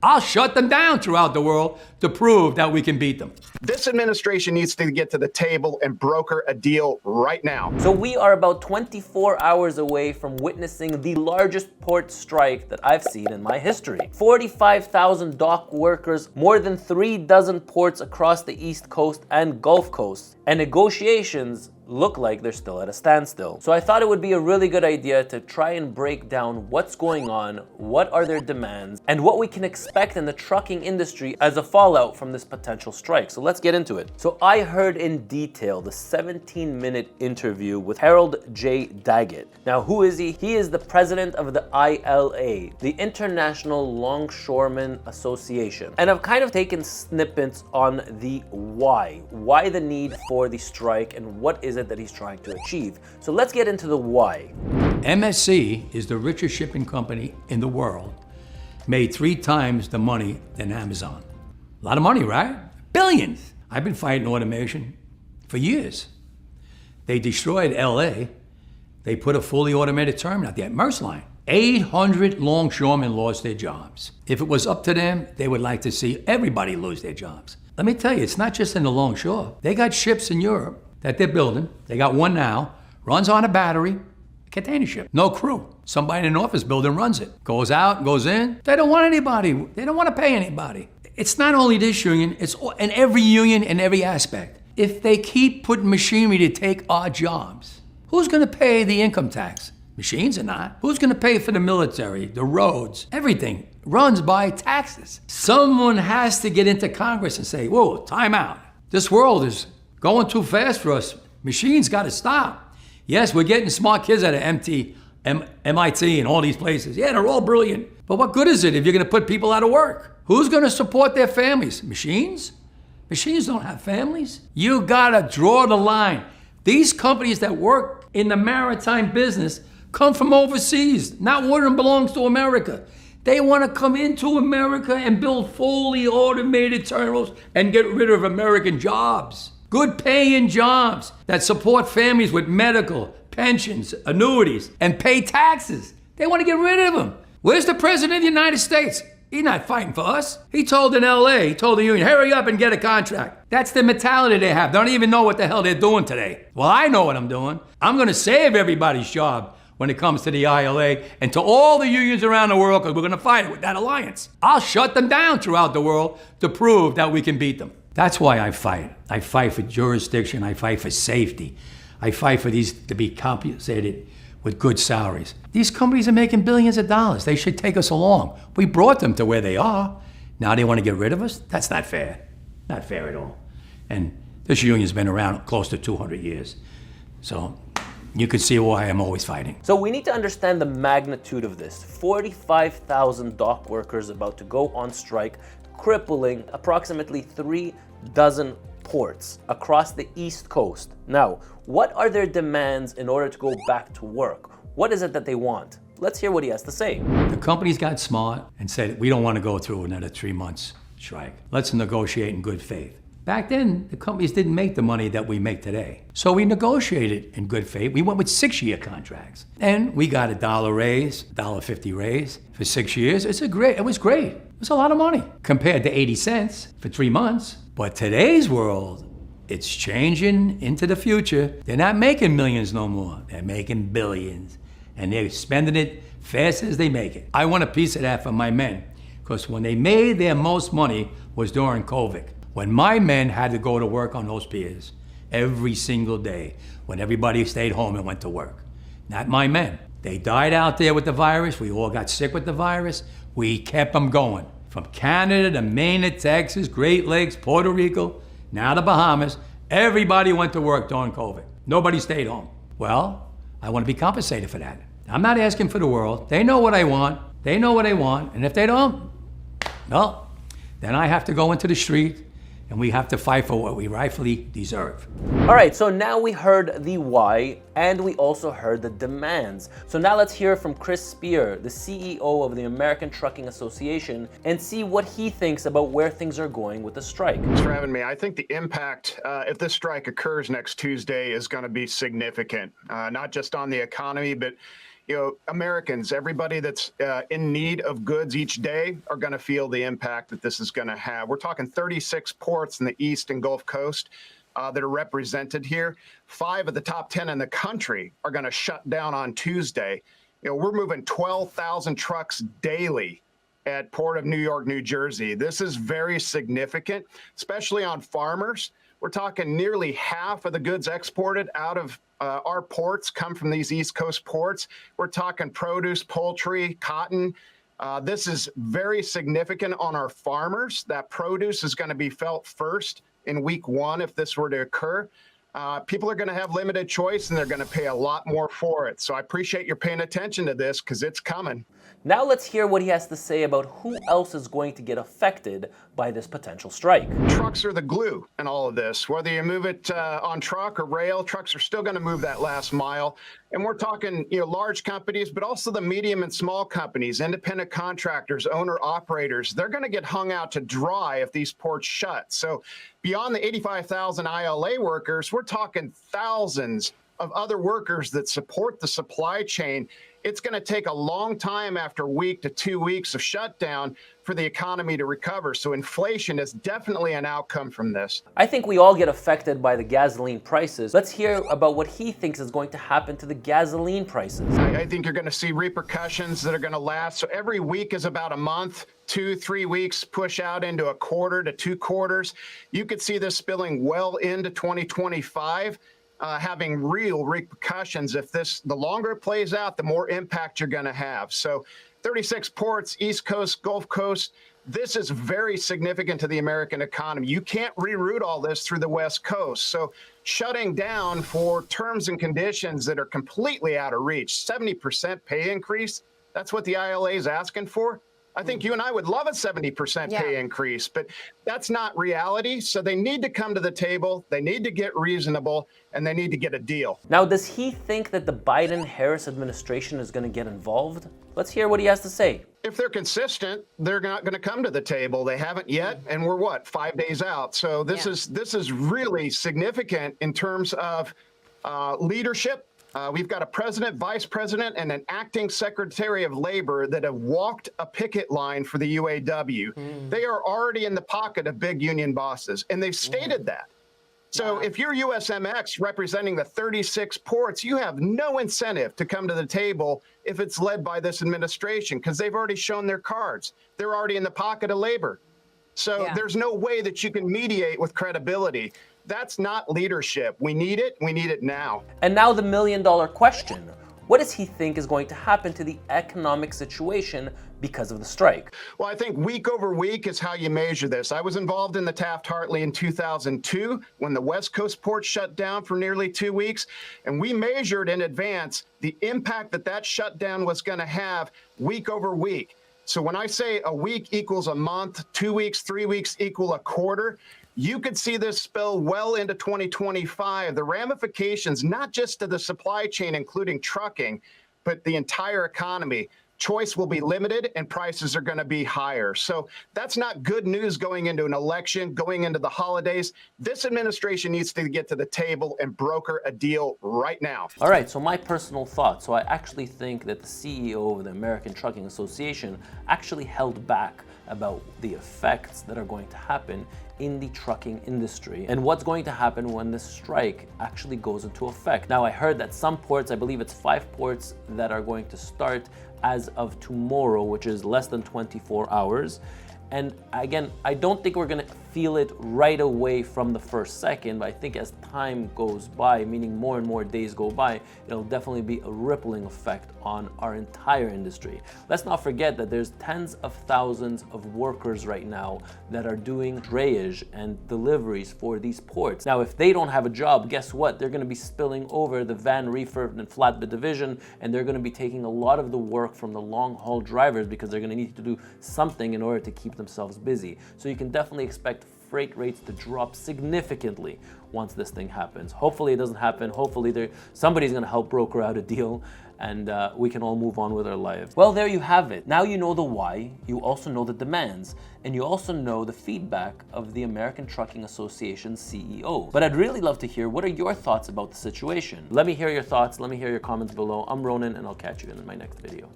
I'll shut them down throughout the world to prove that we can beat them. This administration needs to get to the table and broker a deal right now. So we are about 24 hours away from witnessing the largest port strike that I've seen in my history. 45,000 dock workers, more than 36 ports across the East Coast and Gulf Coast, and negotiations look like they're still at a standstill. So I thought it would be a really good idea to try and break down what's going on, what are their demands, and what we can expect in the trucking industry as a fallout from this potential strike. So let's get into it. So I heard in detail the 17-minute interview with Harold J. Daggett. Now, who is he? He is the president of the ILA, the International Longshoremen Association. And I've kind of taken snippets on the why the need for the strike and what is it that he's trying to achieve. So let's get into the why. MSC is the richest shipping company in the world, made 3 times the money than Amazon. A lot of money, right? Billions. I've been fighting automation for years. They destroyed LA. They put a fully automated terminal out there, Maersk Line. 800 longshoremen lost their jobs. If it was up to them, they would like to see everybody lose their jobs. Let me tell you, it's not just in the longshore. They got ships in Europe that they're building. They got one now, runs on a battery, container ship, no crew. Somebody in an office building runs it. Goes out, goes in. They don't want anybody. They don't want to pay anybody. It's not only this union, it's in every union in every aspect. If they keep putting machinery to take our jobs, who's gonna pay the income tax? Machines are not. Who's gonna pay for the military, the roads, everything runs by taxes. Someone has to get into Congress and say, whoa, time out. This world is going too fast for us. Machines gotta stop. Yes, we're getting smart kids out of MIT and all these places. Yeah, they're all brilliant. But what good is it if you're gonna put people out of work? Who's gonna support their families? Machines? Machines don't have families. You gotta draw the line. These companies that work in the maritime business come from overseas. Not one of them belongs to America. They wanna come into America and build fully automated terminals and get rid of American jobs. Good paying jobs that support families with medical, pensions, annuities, and pay taxes. They wanna get rid of them. Where's the President of the United States? He's not fighting for us. He told in LA, he told the union, hurry up and get a contract. That's the mentality they have. They don't even know what the hell they're doing today. Well, I know what I'm doing. I'm gonna save everybody's job when it comes to the ILA and to all the unions around the world, because we're gonna fight it with that alliance. I'll shut them down throughout the world to prove that we can beat them. That's why I fight. I fight for jurisdiction, I fight for safety. I fight for these to be compensated with good salaries. These companies are making billions of dollars. They should take us along. We brought them to where they are. Now they want to get rid of us? That's not fair. Not fair at all. And this union's been around close to 200 years. So you can see why I'm always fighting. So we need to understand the magnitude of this. 45,000 dock workers about to go on strike, crippling approximately 36 ports across the East Coast. Now, what are their demands in order to go back to work? What is it that they want? Let's hear what he has to say. The companies got smart and said, we don't want to go through another 3 months strike. Let's negotiate in good faith. Back then, the companies didn't make the money that we make today. So we negotiated in good faith. We went with 6-year contracts. And we got $1 raise, $1.50 raise for 6 years. It was great. It was a lot of money compared to 80 cents for 3 months. But today's world, it's changing into the future. They're not making millions no more. They're making billions. And they're spending it fast as they make it. I want a piece of that for my men, because when they made their most money was during COVID. When my men had to go to work on those piers every single day, when everybody stayed home and went to work. Not my men. They died out there with the virus. We all got sick with the virus. We kept them going. From Canada to Maine to Texas, Great Lakes, Puerto Rico, now the Bahamas, everybody went to work during COVID. Nobody stayed home. Well, I want to be compensated for that. I'm not asking for the world. They know what I want. They know what I want. And if they don't, well, then I have to go into the street and we have to fight for what we rightfully deserve. All right, so now we heard the why and we also heard the demands. So now let's hear from Chris Spear, the CEO of the American Trucking Association, and see what he thinks about where things are going with the strike. Thanks for having me. I think the impact, if this strike occurs next Tuesday, is going to be significant, not just on the economy, but Americans, everybody that's in need of goods each day are going to feel the impact that this is going to have. We're talking 36 ports in the East and Gulf Coast that are represented here. 5 of the top 10 in the country are going to shut down on Tuesday. We're moving 12,000 trucks daily at Port of New York, New Jersey. This is very significant, especially on farmers. We're talking nearly half of the goods exported out of our ports come from these East Coast ports. We're talking produce, poultry, cotton. This is very significant on our farmers. That produce is going to be felt first in week 1 if this were to occur. People are going to have limited choice and they're going to pay a lot more for it. So I appreciate your paying attention to this because it's coming. Now let's hear what he has to say about who else is going to get affected by this potential strike. Trucks are the glue in all of this. Whether you move it on truck or rail, trucks are still going to move that last mile. And we're talking, large companies, but also the medium and small companies, independent contractors, owner-operators. They're going to get hung out to dry if these ports shut. So beyond the 85,000 ILA workers, we're talking thousands of other workers that support the supply chain. It's going to take a long time after 1 to 2 weeks of shutdown for the economy to recover. So inflation is definitely an outcome from this. I think we all get affected by the gasoline prices. Let's hear about what he thinks is going to happen to the gasoline prices. I think you're going to see repercussions that are going to last. So every week is about a month, 2-3 weeks push out into a quarter to 2 quarters. You could see this spilling well into 2025. Having real repercussions. If the longer it plays out, the more impact you're going to have. So 36 ports, East Coast, Gulf Coast, this is very significant to the American economy. You can't reroute all this through the West Coast. So shutting down for terms and conditions that are completely out of reach, 70% pay increase, that's what the ILA is asking for. I think you and I would love a 70% pay increase, but that's not reality. So they need to come to the table, they need to get reasonable, and they need to get a deal. Now, does he think that the Biden-Harris administration is going to get involved? Let's hear what he has to say. If they're consistent, they're not going to come to the table. They haven't yet, and we're 5 days out. So this is really significant in terms of leadership. We've got a president, vice president, and an acting secretary of labor that have walked a picket line for the UAW. They are already in the pocket of big union bosses, and they've stated that. So if you're USMX representing the 36 ports, you have no incentive to come to the table if it's led by this administration, because they've already shown their cards. They're already in the pocket of labor. So there's no way that you can mediate with credibility. That's not leadership. We need it. We need it now. And now the million-dollar question. What does he think is going to happen to the economic situation because of the strike? Well, I think week over week is how you measure this. I was involved in the Taft-Hartley in 2002 when the West Coast port shut down for nearly 2 weeks. And we measured in advance the impact that shutdown was going to have week over week. So when I say a week equals a month, 2 weeks, 3 weeks equal a quarter, you could see this spill well into 2025. The ramifications, not just to the supply chain, including trucking, but the entire economy. Choice will be limited and prices are going to be higher. So that's not good news going into an election, going into the holidays. This administration needs to get to the table and broker a deal right now. All right, so my personal thought. So I actually think that the CEO of the American Trucking Association actually held back about the effects that are going to happen in the trucking industry and what's going to happen when the strike actually goes into effect. Now, I heard that some ports, I believe it's 5 ports that are going to start as of tomorrow, which is less than 24 hours. And again, I don't think we're gonna feel it right away from the first second, but I think as time goes by, meaning more and more days go by, it'll definitely be a rippling effect on our entire industry. Let's not forget that there's tens of thousands of workers right now that are doing drayage and deliveries for these ports. Now, if they don't have a job, guess what? They're gonna be spilling over the van, refurb, and flatbed division, and they're gonna be taking a lot of the work from the long haul drivers because they're gonna need to do something in order to keep themselves busy. So you can definitely expect freight rates to drop significantly once this thing happens. Hopefully it doesn't happen. Hopefully somebody's gonna help broker out a deal and we can all move on with our lives. Well, there you have it. Now you know the why, you also know the demands, and you also know the feedback of the American Trucking Association's CEO. But I'd really love to hear, what are your thoughts about the situation? Let me hear your thoughts, let me hear your comments below. I'm Ronen, and I'll catch you in my next video.